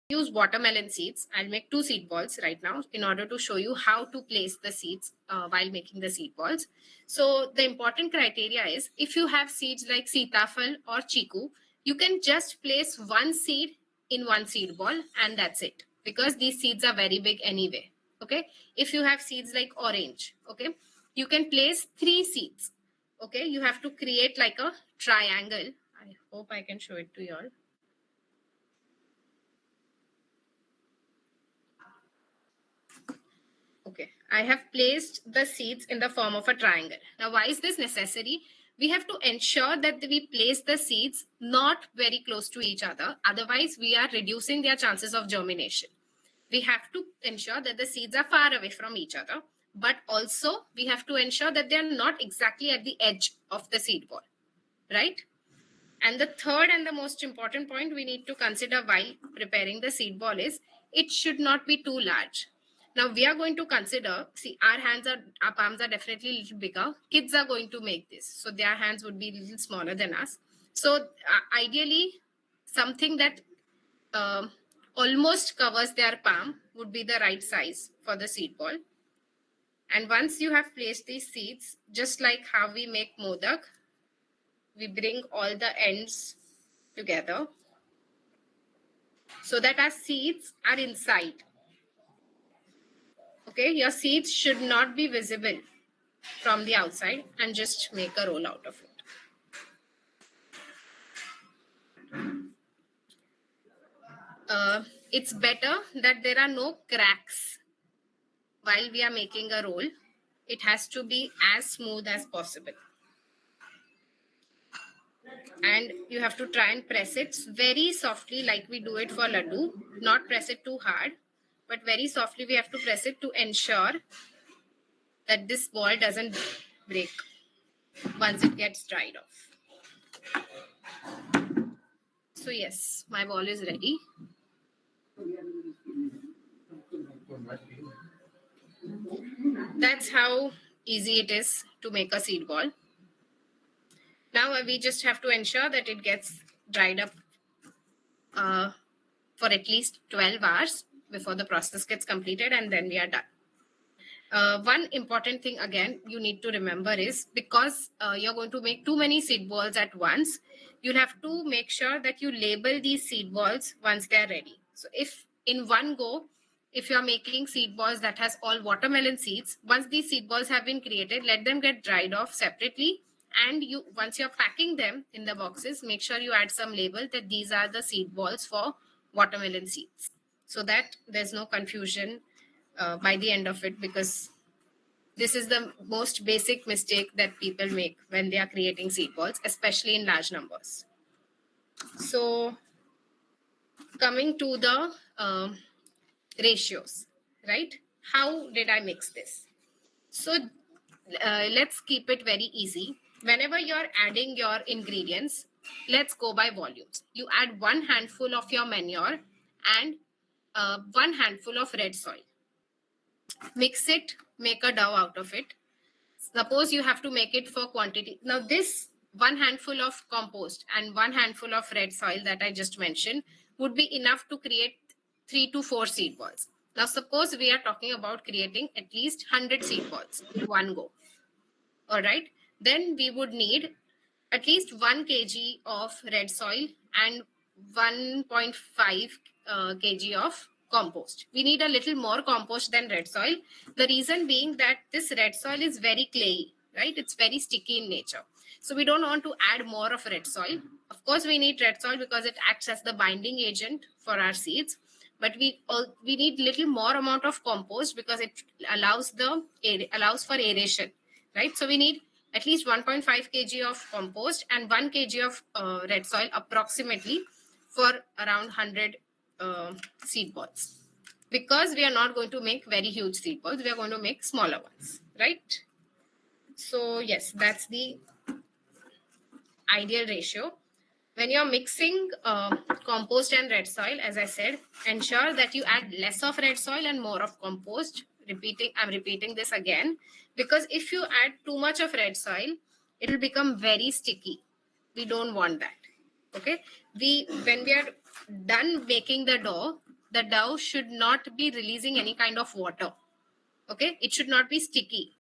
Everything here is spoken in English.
use watermelon seeds. I'll make 2 seed balls right now in order to show you how to place the seeds while making the seed balls. So the important criteria is if you have seeds like sitafal or chiku, you can just place one seed in one seed ball and that's it, because these seeds are very big anyway. Okay. If you have seeds like orange, okay, you can place 3 seeds. Okay. You have to create like a triangle. I hope I can show it to you all. Okay, I have placed the seeds in the form of a triangle. Now, why is this necessary? We have to ensure that we place the seeds not very close to each other. Otherwise, we are reducing their chances of germination. We have to ensure that the seeds are far away from each other, but also we have to ensure that they are not exactly at the edge of the seed ball, right? And the third and the most important point we need to consider while preparing the seed ball is it should not be too large. Now we are going to consider, see, our palms are definitely a little bigger. Kids are going to make this, so their hands would be a little smaller than us. So ideally, something that almost covers their palm would be the right size for the seed ball. And once you have placed these seeds, just like how we make modak, we bring all the ends together so that our seeds are inside. Okay, your seeds should not be visible from the outside, and just make a roll out of it. It's better that there are no cracks while we are making a roll. It has to be as smooth as possible. And you have to try and press it very softly like we do it for laddu. Not press it too hard, but very softly we have to press it to ensure that this ball doesn't break once it gets dried off. So yes, my ball is ready. That's how easy it is to make a seed ball. Now we just have to ensure that it gets dried up for at least 12 hours before the process gets completed, and then we are done. One important thing again you need to remember is because you're going to make too many seed balls at once, you'll have to make sure that you label these seed balls once they're ready. So if in one go, if you're making seed balls that has all watermelon seeds, once these seed balls have been created, let them get dried off separately. And you, once you're packing them in the boxes, make sure you add some label that these are the seed balls for watermelon seeds, so that there's no confusion by the end of it, because this is the most basic mistake that people make when they are creating seed balls, especially in large numbers. So coming to the ratios, right? How did I mix this? So let's keep it very easy. Whenever you're adding your ingredients, let's go by volumes. You add 1 handful of your manure and 1 handful of red soil. Mix it, make a dough out of it. Suppose you have to make it for quantity. Now this 1 handful of compost and 1 handful of red soil that I just mentioned would be enough to create 3 to 4 seed balls. Now suppose we are talking about creating at least 100 seed balls in one go. All right, then we would need at least 1 kg of red soil and 1.5 kg of compost. We need a little more compost than red soil. The reason being that this red soil is very clayey, right? It's very sticky in nature. So we don't want to add more of red soil. Of course, we need red soil because it acts as the binding agent for our seeds. But we need little more amount of compost because it allows for aeration, right? So we need at least 1.5 kg of compost and 1 kg of red soil approximately for around 100 seed balls. Because we are not going to make very huge seed balls, we are going to make smaller ones, right? So yes, that's the ideal ratio. When you're mixing compost and red soil, as I said, ensure that you add less of red soil and more of compost. I'm repeating this again, because if you add too much of red soil, it will become very sticky. We don't want that. Okay. When we are done making the dough, the dough should not be releasing any kind of water. Okay, it should not be sticky.